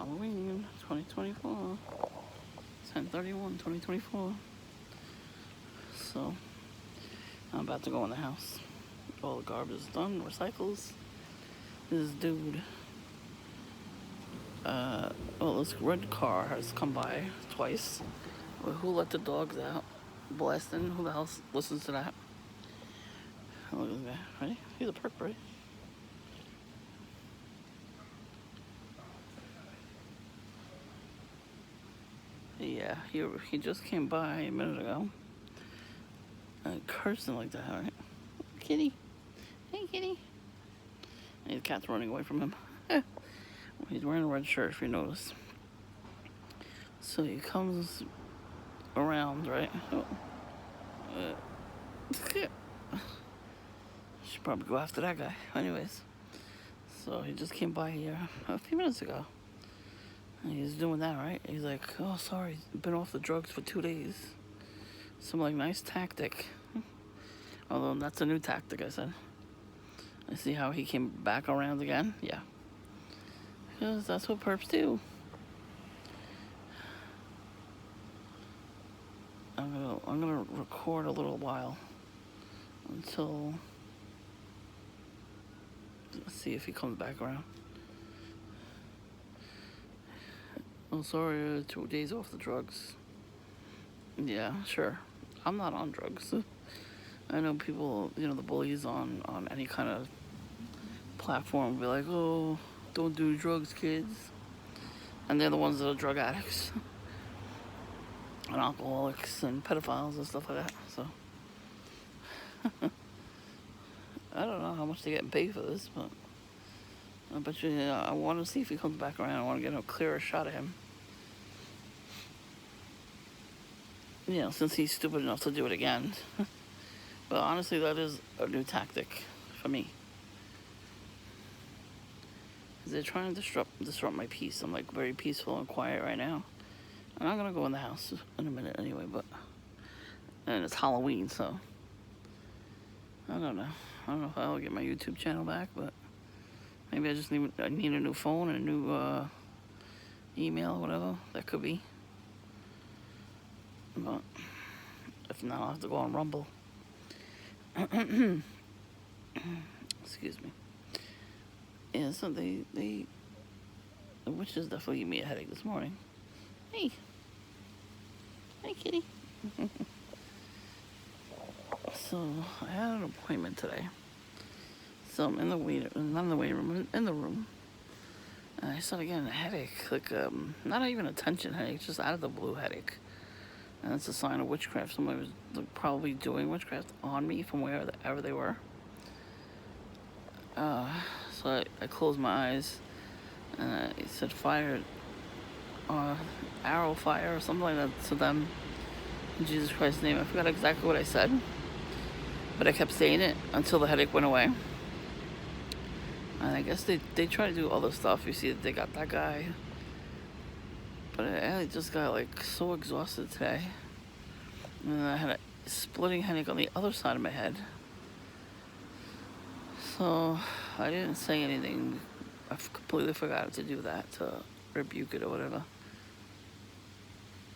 Halloween 2024. 10/31/2024. So, I'm about to go in the house. All the garbage is done, recycles. This dude, this red car has come by twice. Well, who let the dogs out? Blasting. Who the hell listens to that? Look at this guy. Ready? He's a perk, right? Yeah, he just came by a minute ago. Cursing like that, right? Kitty. Hey, kitty. And the cat's running away from him. He's wearing a red shirt, if you notice. So he comes around, right? Oh. Should probably go after that guy. Anyways, so he just came by here a few minutes ago. And he's doing that, right? He's like, oh, sorry, been off the drugs for 2 days. Some like nice tactic. Although that's a new tactic, I said. I see how he came back around again. Yeah, because that's what perps do. I'm gonna record a little while until, let's see if he comes back around. Oh, sorry, 2 days off the drugs. Yeah, sure. I'm not on drugs. I know people, the bullies on any kind of platform will be like, oh, don't do drugs, kids. And they're the ones that are drug addicts and alcoholics and pedophiles and stuff like that. So I don't know how much they're getting paid for this, but I bet you, I want to see if he comes back around. I want to get a clearer shot of him. Since he's stupid enough to do it again. But honestly, that is a new tactic for me. They're trying to disrupt my peace. I'm like very peaceful and quiet right now. And I'm gonna go in the house in a minute anyway, and it's Halloween, so I don't know. I don't know if I'll get my YouTube channel back, but maybe I just need a new phone and a new email or whatever. That could be. But if not, I'll have to go on Rumble. Excuse me. Yeah, so the witches definitely gave me a headache this morning. Hey, kitty. So I had an appointment today. So I'm in the not in the waiting room, I'm in the room. And I started getting a headache, like not even a tension headache, just out of the blue headache. And it's a sign of witchcraft. Somebody was probably doing witchcraft on me from wherever they were. So I closed my eyes, and it said fire, arrow fire or something like that to them. In Jesus Christ's name. I forgot exactly what I said, but I kept saying it until the headache went away. And I guess they try to do other stuff. You see that they got that guy. But I just got like so exhausted today. And I had a splitting headache on the other side of my head. So I didn't say anything. I completely forgot to do that, to rebuke it or whatever.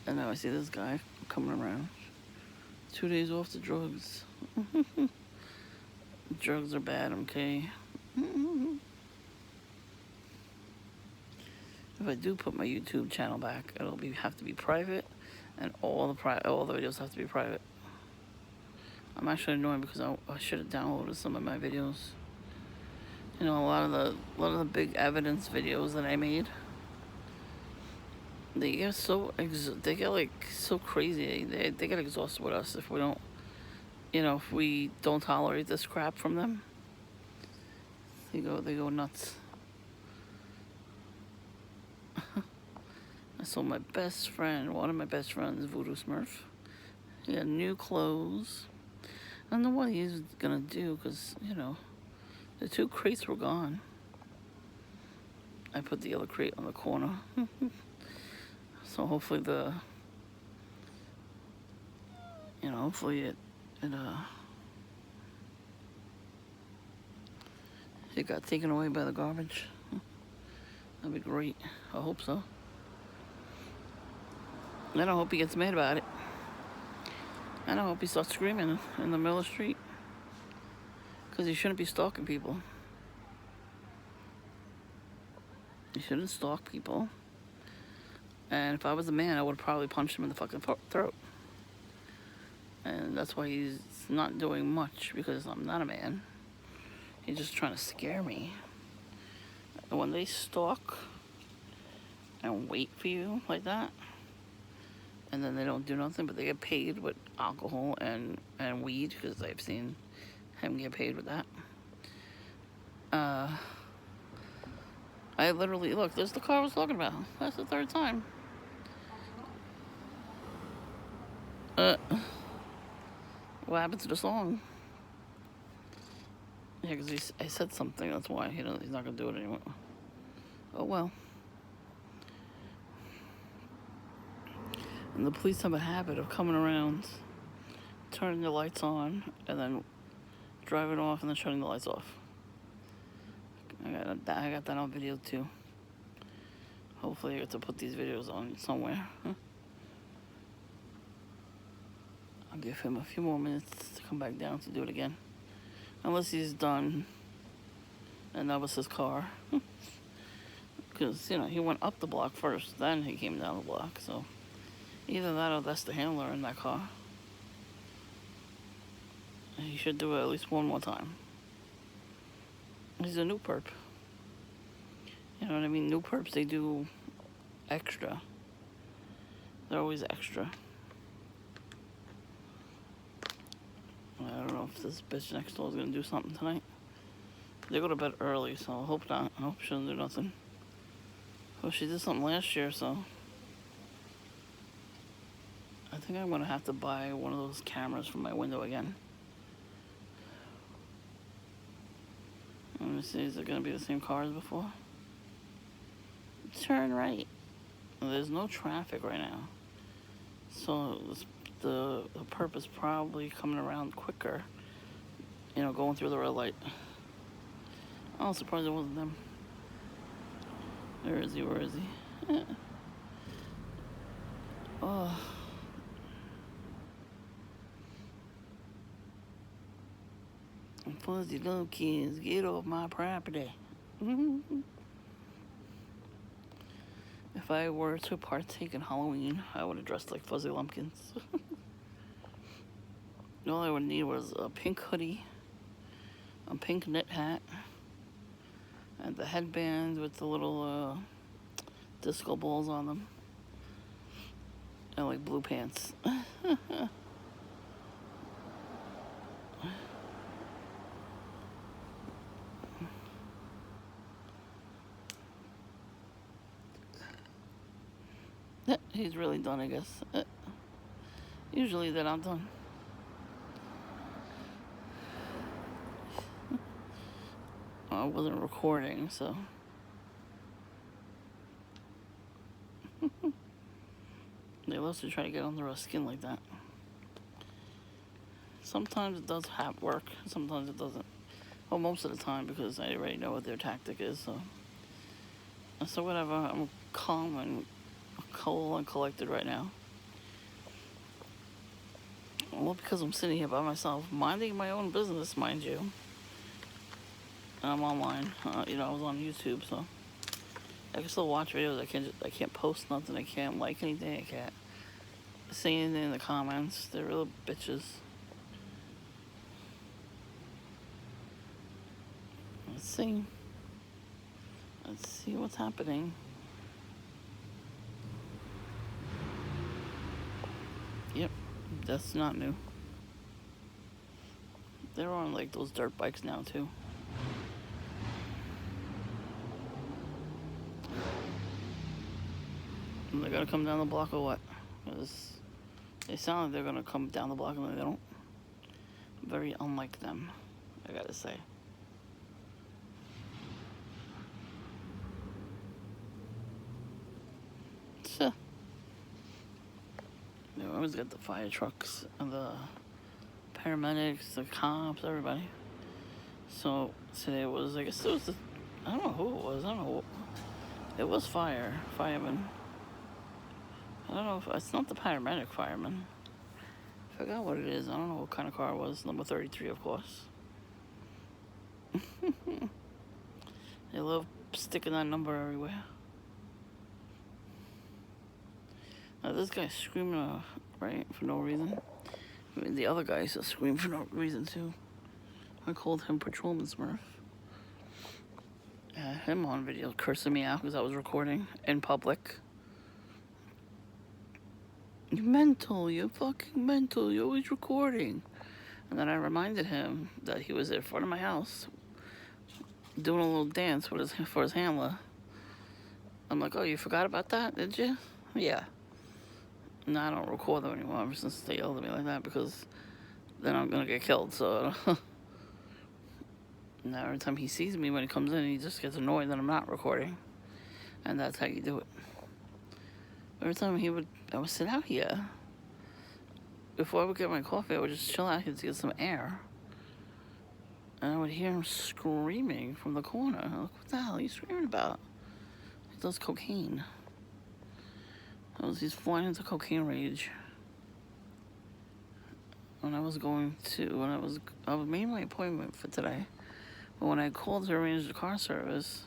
And now I see this guy coming around. 2 days off the drugs. Drugs are bad, okay? If I do put my YouTube channel back, it'll have to be private, and all the videos have to be private. I'm actually annoyed because I should have downloaded some of my videos. A lot of the big evidence videos that I made, they get like so crazy. They get exhausted with us if we don't, if we don't tolerate this crap from them. They go nuts. I saw my best friend, one of my best friends, Voodoo Smurf. He had new clothes. I don't know what he's gonna do, because, the 2 crates were gone. I put the other crate on the corner. So hopefully it got taken away by the garbage. That'd be great. I hope so. And I hope he gets mad about it. And I hope he starts screaming in the middle of the street. Because he shouldn't be stalking people. He shouldn't stalk people. And if I was a man, I would probably punch him in the fucking throat. And that's why he's not doing much, because I'm not a man. He's just trying to scare me. And when they stalk and wait for you like that, and then they don't do nothing, but they get paid with alcohol and weed, because I've seen him get paid with that. I literally, look, there's the car I was talking about. That's the third time. What happened to the song? Yeah, because I said something, that's why he's not going to do it anymore. Oh well. And the police have a habit of coming around, turning the lights on, and then driving off and then shutting the lights off. I got that on video too. Hopefully I get to put these videos on somewhere. I'll give him a few more minutes to come back down to do it again. Unless he's done and that was his car. Because, you know, he went up the block first, then he came down the block. So either that or that's the handler in that car. He should do it at least one more time. He's a new perp. You know what I mean? New perps, they do extra. They're always extra. I don't know if this bitch next door is going to do something tonight. They go to bed early, so I hope not. I hope she doesn't do nothing. Well, she did something last year, so I think I'm going to have to buy one of those cameras for my window again. Let me see, is it going to be the same car as before? Turn right. There's no traffic right now. So the perp is probably coming around quicker. You know, going through the red light. I'm surprised it wasn't them. Where is he? Where is he? Oh. Fuzzy little kids, get off my property. If I were to partake in Halloween, I would have dressed like Fuzzy Lumpkins. All I would need was a pink hoodie, a pink knit hat, and the headband with the little disco balls on them, and like blue pants. He's really done, I guess. Usually that I'm done. I wasn't recording, so. They love to try to get under our skin like that. Sometimes it does work, sometimes it doesn't. Well, most of the time, because I already know what their tactic is, so. So whatever, I'm calm and cool and collected right now. Well, because I'm sitting here by myself, minding my own business, mind you. And I'm online. You know, I was on YouTube, so I can still watch videos. I can't post nothing. I can't like anything. I can't say anything in the comments. They're real bitches. Let's see. Let's see what's happening. Yep, that's not new. They're on like those dirt bikes now too. And they're gonna come down the block or what? Because they sound like they're gonna come down the block and they don't. Very unlike them, I gotta say. So, they always got the fire trucks and the paramedics, the cops, everybody. So today was, I guess it was I don't know who it was. I don't know. It was fireman. I don't know if it's not the paramedic fireman. I forgot what it is. I don't know what kind of car it was. Number 33, of course. They love sticking that number everywhere. Now this guy's screaming, right, for no reason. I mean, the other guys just scream for no reason too. I called him Patrolman Smurf. Him on video cursing me out because I was recording in public. You're mental, you're fucking mental, you're always recording. And then I reminded him that he was in front of my house doing a little dance with for his handler. I'm like, oh, you forgot about that, did you? Yeah. No, I don't record them anymore ever since they yelled at me like that because then I'm gonna get killed, so now every time he sees me when he comes in, he just gets annoyed that I'm not recording. And that's how you do it. Every time I would sit out here. Before I would get my coffee, I would just chill out here to get some air. And I would hear him screaming from the corner. I'm like, what the hell are you screaming about? He does cocaine. He's flying into cocaine rage. I made my appointment for today. But when I called to arrange the car service,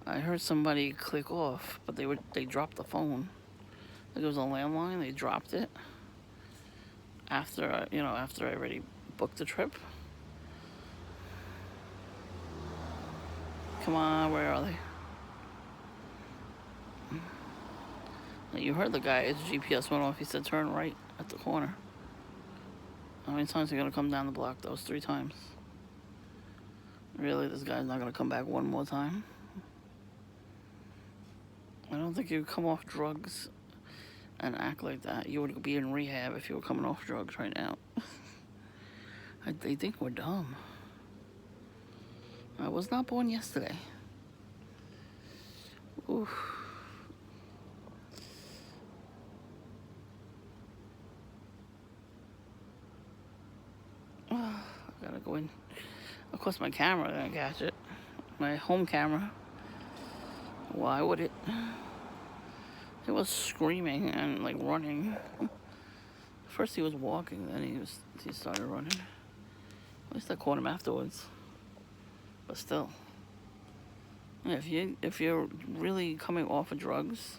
I heard somebody click off, but they dropped the phone. Like it was a landline, they dropped it. After I already booked the trip. Come on, where are they? You heard the guy, his GPS went off. He said turn right at the corner. How many times are you gonna come down the block? That was 3 times. Really, this guy's not gonna come back one more time? I don't think you would come off drugs and act like that. You would be in rehab if you were coming off drugs right now. They think we're dumb. I was not born yesterday. Oof. I gotta go in. Of course, my camera gonna catch it. My home camera. Why would it? He was screaming and like running. First he was walking, then he started running. At least I caught him afterwards. But still, if you're really coming off of drugs,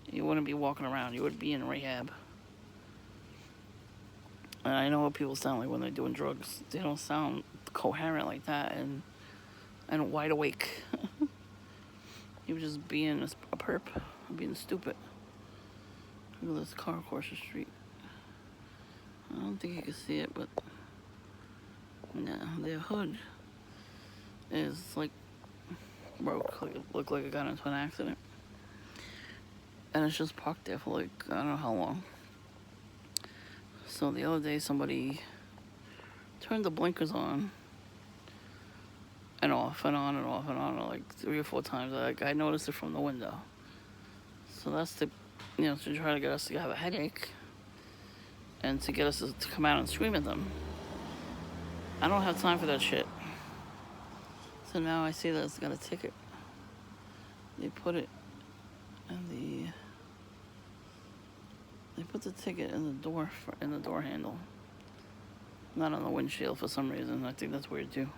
you wouldn't be walking around. You would be in rehab. And I know what people sound like when they're doing drugs. They don't sound coherent like that and wide awake. You were just being a perp, being stupid. Look at this car across the street. I don't think you can see it, but no, their hood is like broke. Like it looked like it got into an accident. And it's just parked there for like, I don't know how long. So the other day somebody turned the blinkers on and off and on and off and on like 3 or 4 times. Like I noticed it from the window. So that's to try to get us to have a headache and to get us to come out and scream at them. I don't have time for that shit. So now I see that it's got a ticket. They put it in They put the ticket in the door handle. Not on the windshield for some reason. I think that's weird too.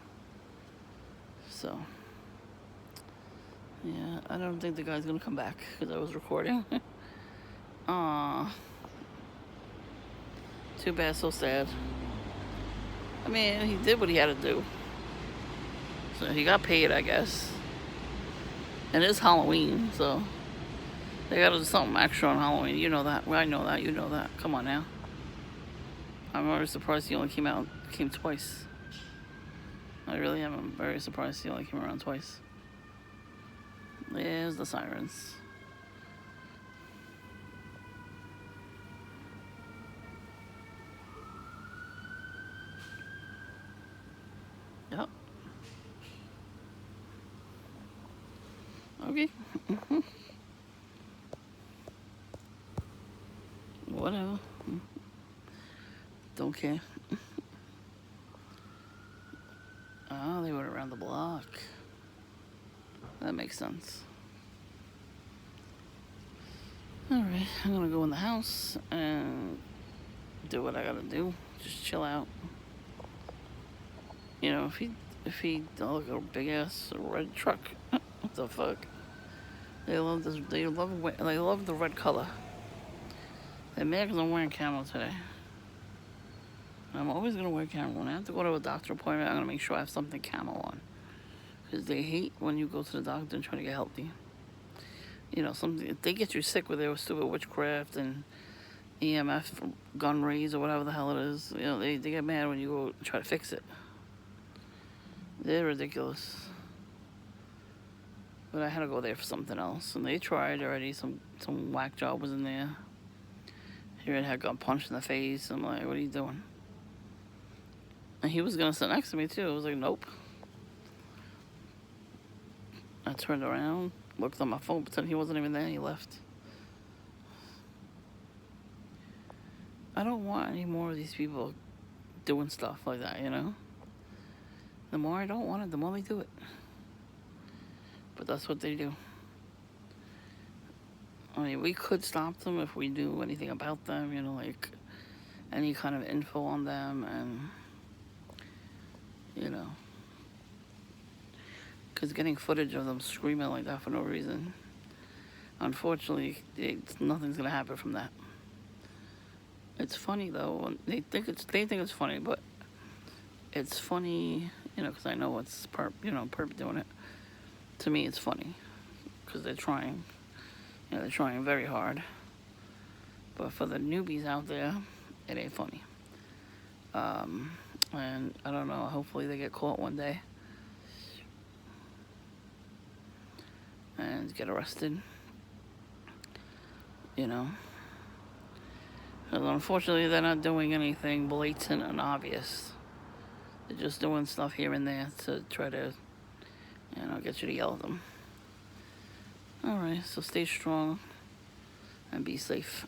So, yeah, I don't think the guy's gonna come back because I was recording. Aww. Too bad, so sad. I mean, he did what he had to do. So he got paid, I guess. And it's Halloween, so they gotta do something extra on Halloween. You know that. Well, I know that. You know that. Come on now. I'm very surprised he only came twice. I really am. I'm very surprised he only came around twice. There's the sirens. Yep. Okay. Whatever. Don't care. Oh, they went around the block. That makes sense. Alright, I'm gonna go in the house and do what I gotta do. Just chill out. You know, if he look a big ass red truck, what the fuck? They love this. They love the red color. They're mad because I'm wearing camo today. I'm always gonna wear camo. When I have to go to a doctor appointment, I'm gonna make sure I have something camo on. Because they hate when you go to the doctor and try to get healthy. You know, something they get you sick with their stupid witchcraft and EMF gun rays or whatever the hell it is. You know, they get mad when you go try to fix it. They're ridiculous. But I had to go there for something else, and they tried already. Some whack job was in there. Here I had got punched in the face. I'm like, what are you doing? And he was gonna sit next to me too. I was like, nope. I turned around, looked on my phone, pretended he wasn't even there. He left. I don't want any more of these people doing stuff like that, you know? The more I don't want it, the more they do it. But that's what they do. I mean, we could stop them if we knew anything about them, you know, like any kind of info on them, and, you know, because getting footage of them screaming like that for no reason, unfortunately, nothing's going to happen from that. It's funny, though. They think it's funny, but it's funny, you know, because I know it's perp doing it. To me, it's funny because they're trying. You know, they're trying very hard. But for the newbies out there, it ain't funny. And I don't know. Hopefully, they get caught one day and get arrested. You know. Because unfortunately, they're not doing anything blatant and obvious. They're just doing stuff here and there to try to, you know, get you to yell at them. Alright, so stay strong and be safe.